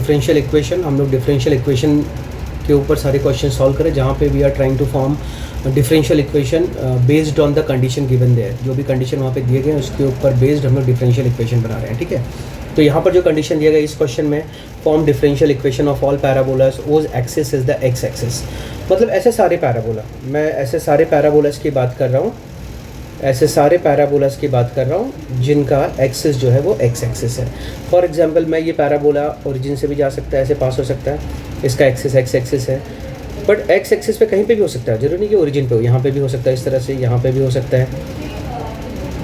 Differential equation, हम लोग differential equation के ऊपर सारे क्वेश्चन सॉल्व करें जहाँ पे we are trying to form differential equation based on the condition given there. जो भी कंडीशन वहाँ पे दिए गए हैं उसके ऊपर बेस्ड हम लोग डिफरेंशियल इक्वेशन बना रहे हैं, ठीक है। तो यहाँ पर जो कंडीशन दिया गया इस क्वेश्चन में, form differential equation of all parabolas whose axis is the x axis. मतलब ऐसे सारे पैराबोला, मैं ऐसे सारे पैराबोलास की बात कर रहा हूँ, ऐसे सारे पैराबोलास की बात कर रहा हूँ जिनका एक्सिस जो है वो एक्स एक्सिस है। फॉर एग्जांपल मैं ये पैराबोला ओरिजिन से भी जा सकता है, ऐसे पास हो सकता है, इसका एक्सिस एक्स एक्सिस है, बट एक्स एक्सिस पे कहीं पे भी हो सकता है, जरूरी नहीं कि ओरिजिन पे हो। यहाँ पे भी हो सकता है इस तरह से, यहाँ पे भी हो सकता है,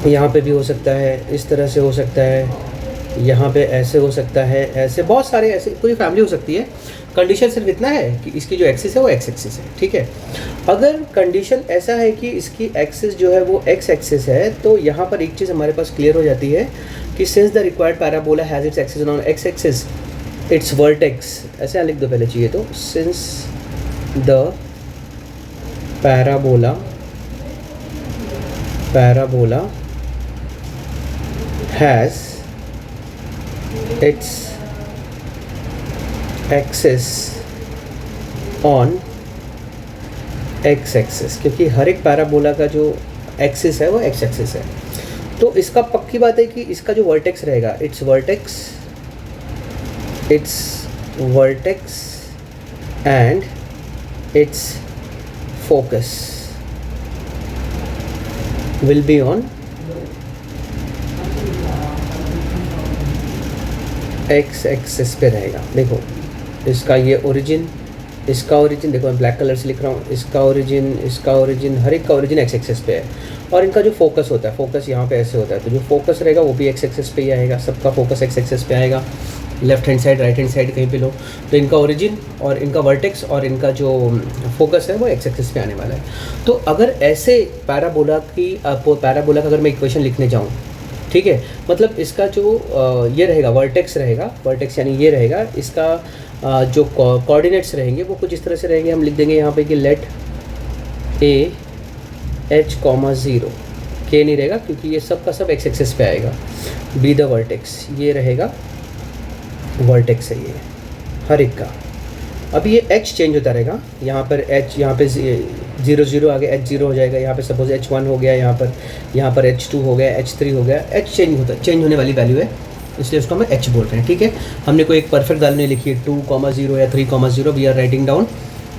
यहाँ पे भी हो सकता है, इस तरह से हो सकता है, यहाँ पे ऐसे हो सकता है, ऐसे बहुत सारे ऐसे पूरी फैमिली हो सकती है। कंडीशन सिर्फ इतना है कि इसकी जो एक्सिस है वो एक्स एक्सिस है, ठीक है। अगर कंडीशन ऐसा है कि इसकी एक्सिस जो है वो एक्स एक्सिस है, तो यहाँ पर एक चीज़ हमारे पास क्लियर हो जाती है कि since the required parabola has its axis on x axis it's vertex, ऐसे यहाँ लिख दो पहले चाहिए तो, since the parabola has its axis on x axis, क्योंकि हर एक पैराबोला का जो एक्सिस है वो एक्स एक्सिस है, तो इसका पक्की बात है कि इसका जो वर्टेक्स रहेगा, it's vertex and it's focus will be on x axis पे रहेगा। देखो इसका ये ओरिजिन, इसका ओरिजिन देखो मैं ब्लैक कलर से लिख रहा हूँ, इसका ओरिजिन, हर एक का ओरिजिन एक्स एक्सिस पे है, और इनका जो फोकस होता है, फोकस यहाँ पे ऐसे होता है, तो जो फोकस रहेगा वो भी एक्स एक्सिस पे ही आएगा, सबका फोकस एक्स एक्सिस पे आएगा, left hand side right hand side कहीं पे लो, तो इनका ओरिजिन और इनका वर्टेक्स और इनका जो फोकस है वो एक्स एक्सिस पे आने वाला है। तो अगर ऐसे पैराबोला का अगर मैं इक्वेशन लिखने जाऊँ, ठीक है, मतलब इसका जो ये रहेगा वर्टेक्स यानी ये रहेगा, इसका जो कोऑर्डिनेट्स रहेंगे वो कुछ इस तरह से रहेंगे। हम लिख देंगे यहाँ पे कि लेट ए एच कॉमा 0, के नहीं रहेगा क्योंकि ये सब का सब एक्स एक्सिस पे आएगा, बी द वर्टेक्स, ये रहेगा वर्टेक्स है ये हर एक का। अब ये एच चेंज होता रहेगा, यहाँ पर एच, यहाँ पे 0 0 आगे एच 0 हो जाएगा, यहाँ पे सपोज H1 हो गया, यहाँ पर H2 हो गया, H3 हो गया, एच चेंज होने वाली वैल्यू है, इसलिए उसको हम एच बोल रहे हैं, ठीक है। हमने कोई एक परफेक्ट वैल्यू नहीं लिखी है 2,0 या 3,0, we are writing down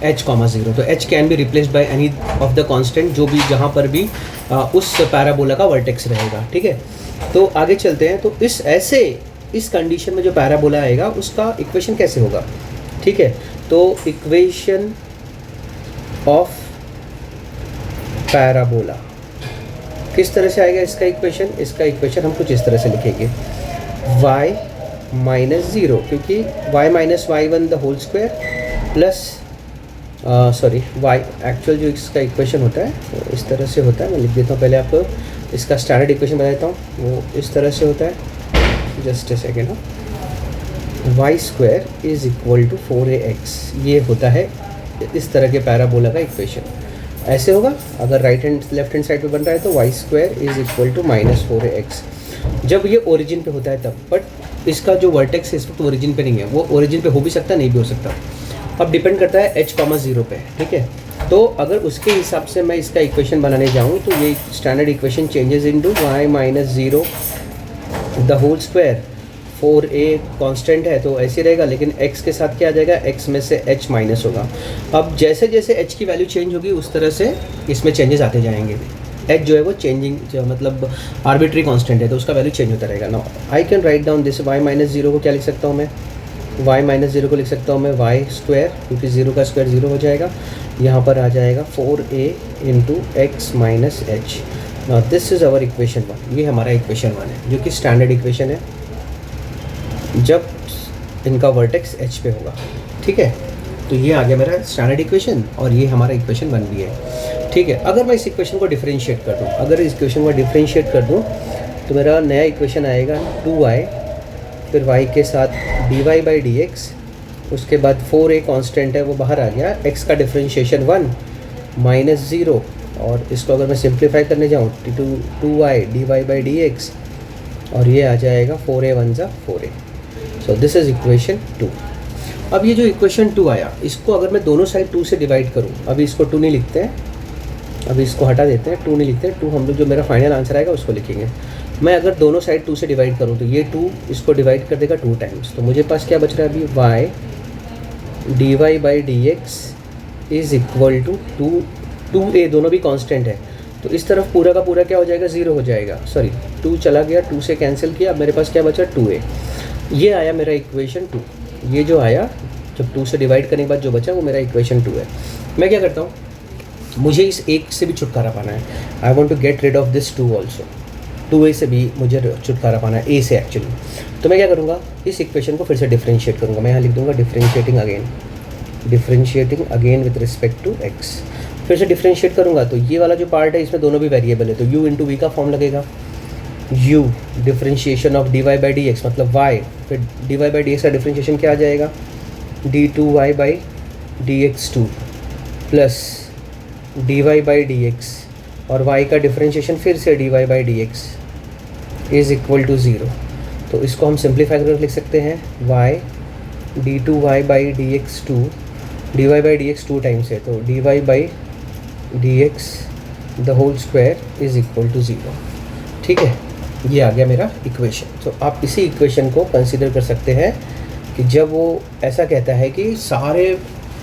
H,0, तो H can be replaced by any of the constant जो भी जहाँ पर भी उस पैराबोला का वर्टेक्स रहेगा, ठीक है। तो आगे चलते हैं, तो इस कंडीशन में जो पैराबोला आएगा उसका इक्वेशन कैसे होगा, ठीक है। तो इक्वेशन ऑफ पैराबोला किस तरह से आएगा इसका इक्वेशन हम कुछ इस तरह से लिखेंगे, y माइनस 0, क्योंकि y minus y1 the whole square plus y actual जो इसका इक्वेशन होता है वो इस तरह से होता है। मैं लिख देता हूँ, पहले आपको इसका स्टैंडर्ड इक्वेशन बता देता हूँ, वो इस तरह से होता है, just a second, y square is equal to 4ax, ये होता है इस तरह के पैराबोला का इक्वेशन। ऐसे होगा अगर लेफ्ट हैंड साइड पे बन रहा है तो y square is equal to -4ax, जब ये ओरिजिन पे होता है तब। बट इसका जो वर्टेक्स है इस वक्त ओरिजिन पे नहीं है, वो ओरिजिन पे हो भी सकता है नहीं भी हो सकता, अब डिपेंड करता है H,0 पे, ठीक है। तो अगर उसके हिसाब से मैं इसका इक्वेशन बनाने जाऊँ तो ये standard equation changes into y minus 0 the whole square, 4a constant है तो ऐसे रहेगा, लेकिन x के साथ क्या आ जाएगा, x में से h माइनस होगा। अब जैसे जैसे h की वैल्यू चेंज होगी उस तरह से इसमें चेंजेस आते जाएंगे। h जो है वो चेंजिंग जो मतलब आर्बिट्री कांस्टेंट है तो उसका वैल्यू चेंज होता रहेगा। Now I can write down this y minus 0 को क्या लिख सकता हूँ मैं, y माइनस 0 को लिख सकता हूँ मैं y स्क्वायर, क्योंकि 0 का स्क्वायर 0 हो जाएगा, यहाँ पर आ जाएगा 4a into x minus h. Now this is our equation 1, ये हमारा इक्वेशन 1 है जो कि स्टैंडर्ड इक्वेशन है जब इनका वर्टेक्स h पे होगा, ठीक है। तो ये आ गया मेरा स्टैंडर्ड इक्वेशन और ये हमारा इक्वेशन 1 भी है, ठीक है। अगर मैं इस इक्वेशन को डिफरेंशिएट कर दूँ, तो मेरा नया इक्वेशन आएगा 2y, फिर y के साथ dy बाई dx, उसके बाद 4a कांस्टेंट है वो बाहर आ गया, x का डिफरेंशिएशन 1 माइनस 0, और इसको अगर मैं सिंप्लीफाई करने जाऊँ 2y dy बाई dx, और ये आ जाएगा 4a 1 ज़ा 4a। So this is equation 2। अब ये जो इक्वेशन 2 आया, इसको अगर मैं दोनों साइड 2 से डिवाइड करूँ, अभी इसको 2 नहीं लिखते हैं, अभी इसको हटा देते हैं, 2 नहीं लिखते हैं, 2 हम लोग जो मेरा फाइनल आंसर आएगा उसको लिखेंगे। मैं अगर दोनों साइड 2 से डिवाइड करूँ तो ये 2 इसको डिवाइड कर देगा 2 टाइम्स, तो मुझे पास क्या बच रहा है अभी, y dy/dx is equal to 2a, दोनों भी कांस्टेंट है, तो इस तरफ पूरा का पूरा क्या हो जाएगा, 0 हो जाएगा, सॉरी 2 चला गया, 2 से कैंसिल किया, अब मेरे पास क्या बचा 2a। ये आया मेरा इक्वेशन 2। ये जो आया जब 2 से डिवाइड करने के बाद जो बचा वो मेरा इक्वेशन 2 है। मैं क्या करता हूँ, मुझे इस एक से भी छुटकारा पाना है, I want to get rid of this 2 also, 2a से भी मुझे छुटकारा पाना है, a से एक्चुअली। तो मैं क्या करूँगा, इस इक्वेशन को फिर से डिफ्रेंशिएट करूँगा, मैं यहाँ लिख दूँगा differentiating again with respect to x। फिर से डिफ्रेंशिएट करूँगा तो ये वाला जो पार्ट है इसमें दोनों भी वेरिएबल है, तो u इंटू वी का फॉर्म लगेगा, u डिफ्रेंशिएशन ऑफ dy/dx मतलब y, फिर dy/dx का डिफ्रेंशिएशन क्या आ जाएगा, d2y/dx2 प्लस dy/dx और y का डिफ्रेंशिएशन फिर से dy/dx इज़ इक्वल टू 0। तो इसको हम सिंप्लीफाई करके लिख सकते हैं, y d2y/dx2 dy/dx 2 टाइम्स है, तो dy/dx the whole square is equal to 0। ठीक है, ये आ गया मेरा इक्वेशन। तो आप इसी इक्वेशन को कंसीडर कर सकते हैं कि जब वो ऐसा कहता है कि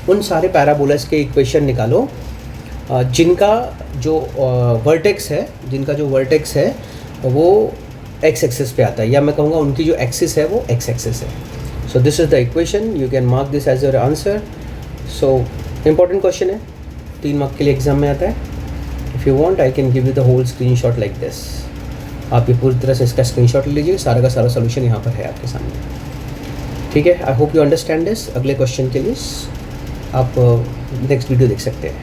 उन सारे पैराबोलास के इक्वेशन निकालो जिनका जो वर्टेक्स है वो एक्स एक्सिस पे आता है, या मैं कहूँगा उनकी जो एक्सिस है वो एक्स एक्सिस है। So this is the equation, you can mark this as your answer. So important question है, 3 मार्क के लिए एग्जाम में आता है। If you want I can give you the whole screenshot like this. आप ये पूरी तरह से इसका स्क्रीनशॉट ले लीजिए, सारा का सारा सोल्यूशन यहाँ पर है आपके सामने। ठीक है, I hope you understand this. अगले क्वेश्चन के लिए आप नेक्स्ट वीडियो देख सकते हैं।